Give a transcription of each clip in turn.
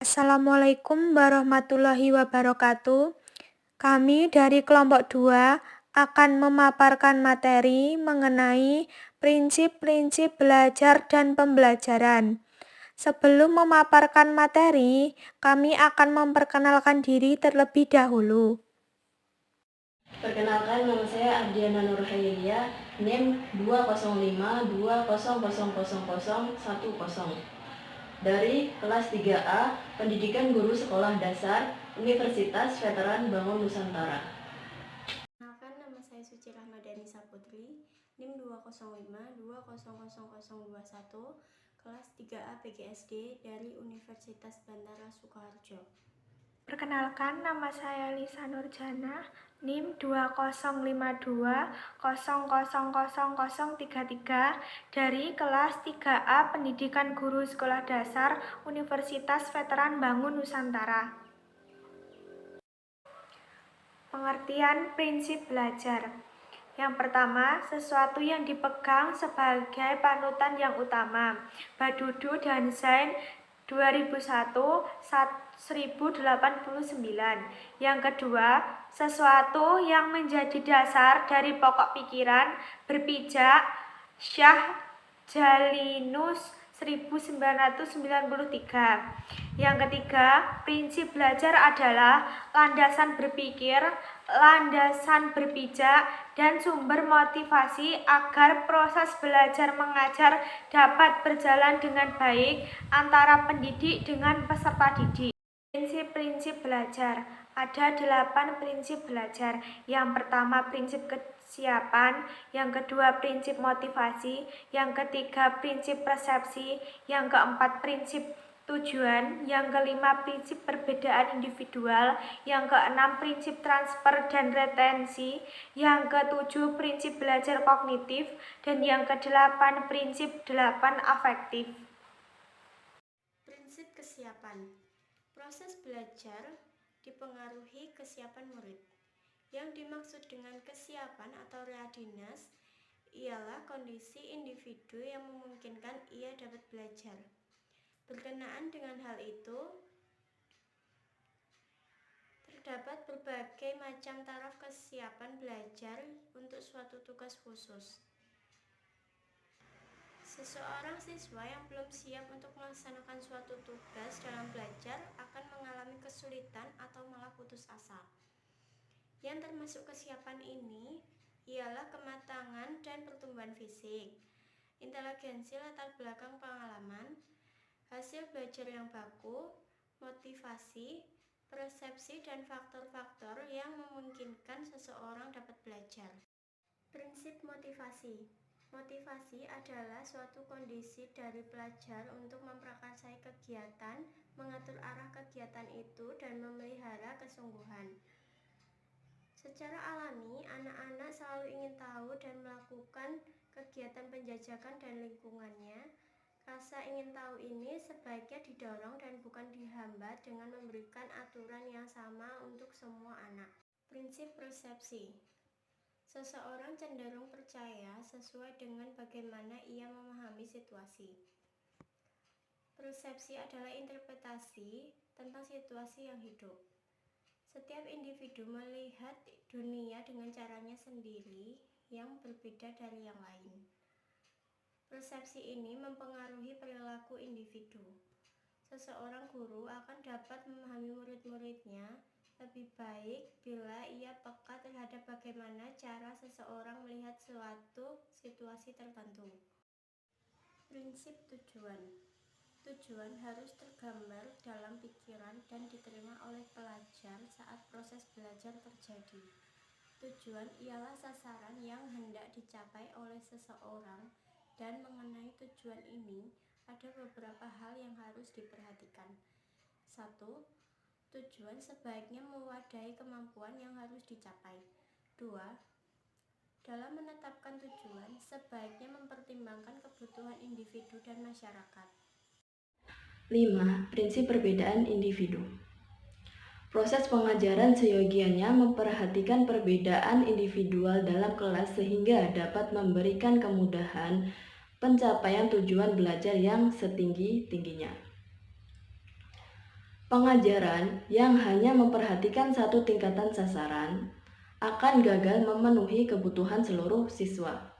Assalamualaikum warahmatullahi wabarakatuh. Kami dari kelompok 2 akan memaparkan materi mengenai prinsip-prinsip belajar dan pembelajaran. Sebelum memaparkan materi, kami akan memperkenalkan diri terlebih dahulu. Perkenalkan, nama saya Ardiana Nurhayya, NIM 20520000010 dari kelas 3A, Pendidikan Guru Sekolah Dasar, Universitas Veteran Bangun Nusantara. Perkenalkan, nama saya Suci Rahmadani Saputri, NIM 20520000021, kelas 3A PGSD dari Universitas Bandara Sukoharjo. Perkenalkan, nama saya Lisa Nurjana, NIM 20520000033 dari kelas 3A Pendidikan Guru Sekolah Dasar Universitas Veteran Bangun Nusantara. Pengertian prinsip belajar. Yang pertama, sesuatu yang dipegang sebagai panutan yang utama. Badudu dan Zain 2001 1089. Yang kedua, sesuatu yang menjadi dasar dari pokok pikiran, berpijak, Syah Jalinus 1993. Yang ketiga, prinsip belajar adalah landasan berpikir, landasan berpijak, dan sumber motivasi agar proses belajar mengajar dapat berjalan dengan baik antara pendidik dengan peserta didik. Prinsip-prinsip belajar. Ada 8 prinsip belajar. Yang pertama, prinsip kesiapan. Yang kedua, prinsip motivasi. Yang ketiga, prinsip persepsi. Yang keempat, prinsip tujuan. Yang kelima, prinsip perbedaan individual. Yang keenam, prinsip transfer dan retensi. Yang ketujuh, prinsip belajar kognitif. Dan yang kedelapan, prinsip 8 afektif. Prinsip kesiapan. Proses belajar dipengaruhi kesiapan murid. Yang dimaksud dengan kesiapan atau readiness ialah kondisi individu yang memungkinkan ia dapat belajar. Berkenaan dengan hal itu, terdapat berbagai macam taraf kesiapan belajar untuk suatu tugas khusus. Seseorang siswa yang belum siap untuk melaksanakan suatu tugas dalam belajar akan mengalami kesulitan atau malah putus asa. Yang termasuk kesiapan ini ialah kematangan dan pertumbuhan fisik, inteligensi latar belakang pengalaman, hasil belajar yang baku, motivasi, persepsi, dan faktor-faktor yang memungkinkan seseorang dapat belajar. Prinsip motivasi. Motivasi adalah suatu kondisi dari pelajar untuk memprakarsai kegiatan, mengatur arah kegiatan itu, dan memelihara kesungguhan. Secara alami, anak-anak selalu ingin tahu dan melakukan kegiatan penjajakan dan lingkungannya. Rasa ingin tahu ini sebaiknya didorong dan bukan dihambat dengan memberikan aturan yang sama untuk semua anak. Prinsip persepsi. Seseorang cenderung percaya sesuai dengan bagaimana ia memahami situasi. Persepsi adalah interpretasi tentang situasi yang hidup. Setiap individu melihat dunia dengan caranya sendiri yang berbeda dari yang lain. Persepsi ini mempengaruhi perilaku individu. Seseorang guru akan dapat memahami murid-muridnya lebih baik bila ia peka terhadap bagaimana cara seseorang melihat suatu situasi tertentu. Prinsip tujuan. Tujuan harus tergambar dalam pikiran dan diterima oleh pelajar saat proses belajar terjadi. Tujuan ialah sasaran yang hendak dicapai oleh seseorang, dan mengenai tujuan ini ada beberapa hal yang harus diperhatikan. 1. Tujuan sebaiknya mewadahi kemampuan yang harus dicapai. 2. Dalam menetapkan tujuan, sebaiknya mempertimbangkan kebutuhan individu dan masyarakat. 5. Prinsip perbedaan individu. Proses pengajaran seyogianya memperhatikan perbedaan individual dalam kelas sehingga dapat memberikan kemudahan pencapaian tujuan belajar yang setinggi-tingginya. Pengajaran yang hanya memperhatikan satu tingkatan sasaran akan gagal memenuhi kebutuhan seluruh siswa.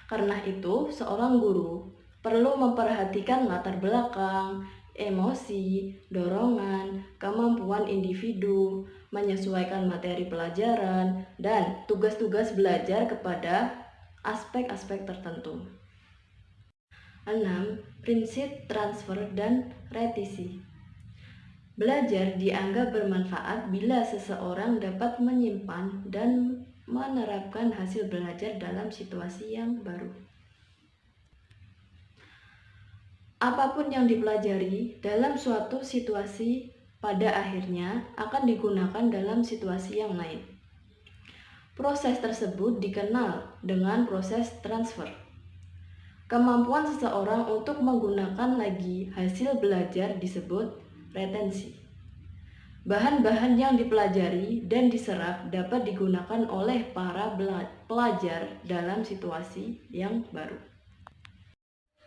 Karena itu, seorang guru perlu memperhatikan latar belakang, emosi, dorongan, kemampuan individu, menyesuaikan materi pelajaran, dan tugas-tugas belajar kepada aspek-aspek tertentu. 6. Prinsip transfer dan retisi. Belajar dianggap bermanfaat bila seseorang dapat menyimpan dan menerapkan hasil belajar dalam situasi yang baru. Apapun yang dipelajari dalam suatu situasi pada akhirnya akan digunakan dalam situasi yang lain. Proses tersebut dikenal dengan proses transfer. Kemampuan seseorang untuk menggunakan lagi hasil belajar disebut retensi. Bahan-bahan yang dipelajari dan diserap dapat digunakan oleh para pelajar dalam situasi yang baru.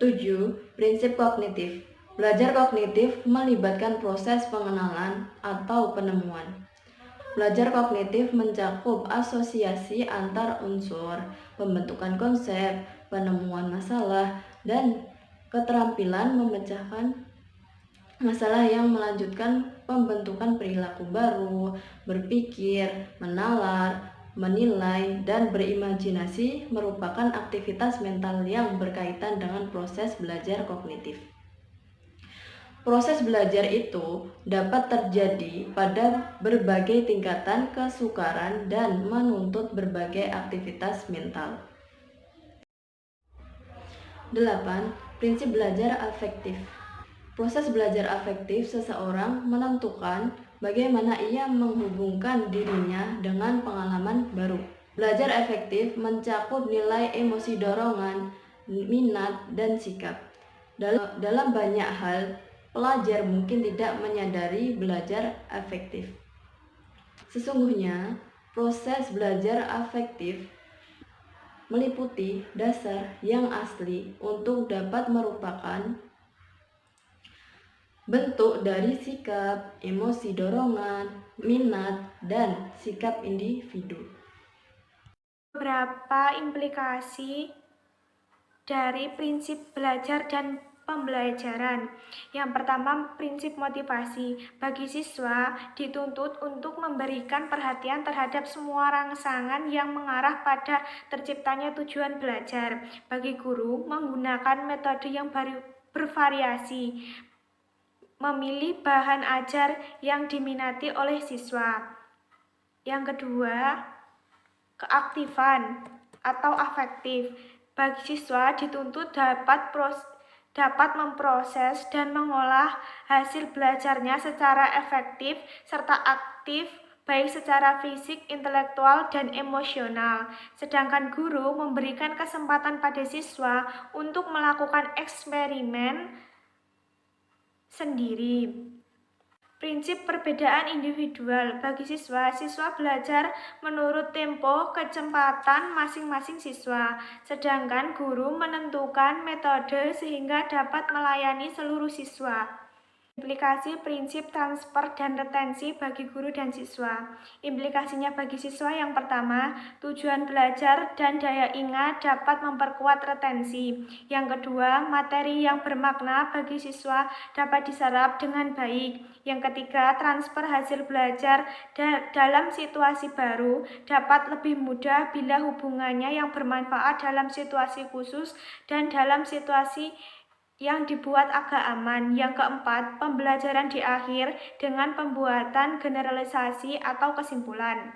7. Prinsip kognitif. Belajar kognitif melibatkan proses pengenalan atau penemuan. Belajar kognitif mencakup asosiasi antar unsur, pembentukan konsep, penemuan masalah, dan keterampilan memecahkan masalah yang melanjutkan pembentukan perilaku baru, berpikir, menalar, menilai, dan berimajinasi merupakan aktivitas mental yang berkaitan dengan proses belajar kognitif. Proses belajar itu dapat terjadi pada berbagai tingkatan kesukaran dan menuntut berbagai aktivitas mental. 8. Prinsip belajar afektif. Proses belajar afektif seseorang menentukan bagaimana ia menghubungkan dirinya dengan pengalaman baru. Belajar efektif mencakup nilai emosi dorongan, minat, dan sikap. Dalam banyak hal, pelajar mungkin tidak menyadari belajar afektif. Sesungguhnya, proses belajar afektif meliputi dasar yang asli untuk dapat merupakan bentuk dari sikap, emosi dorongan, minat, dan sikap individu. Beberapa implikasi dari prinsip belajar dan pembelajaran. Yang pertama, prinsip motivasi. Bagi siswa, dituntut untuk memberikan perhatian terhadap semua rangsangan yang mengarah pada terciptanya tujuan belajar. Bagi guru, menggunakan metode yang bervariasi, memilih bahan ajar yang diminati oleh siswa. Yang kedua, keaktifan atau afektif. Bagi siswa dituntut dapat memproses dan mengolah hasil belajarnya secara efektif serta aktif baik secara fisik, intelektual, dan emosional. Sedangkan guru memberikan kesempatan pada siswa untuk melakukan eksperimen sendiri. Prinsip perbedaan individual. Bagi siswa belajar menurut tempo kecepatan masing-masing siswa, sedangkan guru menentukan metode sehingga dapat melayani seluruh siswa. Implikasi prinsip transfer dan retensi bagi guru dan siswa. Implikasinya bagi siswa yang pertama, tujuan belajar dan daya ingat dapat memperkuat retensi. Yang kedua, materi yang bermakna bagi siswa dapat diserap dengan baik. Yang ketiga, transfer hasil belajar dalam situasi baru dapat lebih mudah bila hubungannya yang bermanfaat dalam situasi khusus dan dalam situasi yang dibuat agak aman. Yang keempat, pembelajaran di akhir dengan pembuatan generalisasi atau kesimpulan.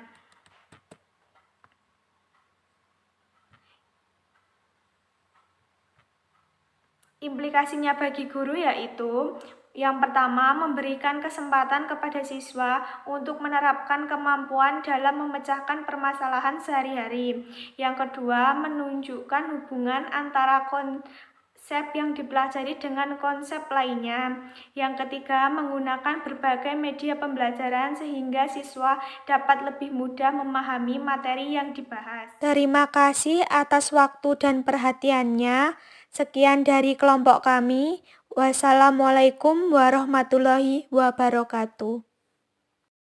Implikasinya bagi guru yaitu yang pertama, memberikan kesempatan kepada siswa untuk menerapkan kemampuan dalam memecahkan permasalahan sehari-hari. Yang kedua, menunjukkan hubungan antara konsep yang dipelajari dengan konsep lainnya. Yang ketiga, menggunakan berbagai media pembelajaran sehingga siswa dapat lebih mudah memahami materi yang dibahas. Terima kasih atas waktu dan perhatiannya. Sekian dari kelompok kami. Wassalamualaikum warahmatullahi wabarakatuh.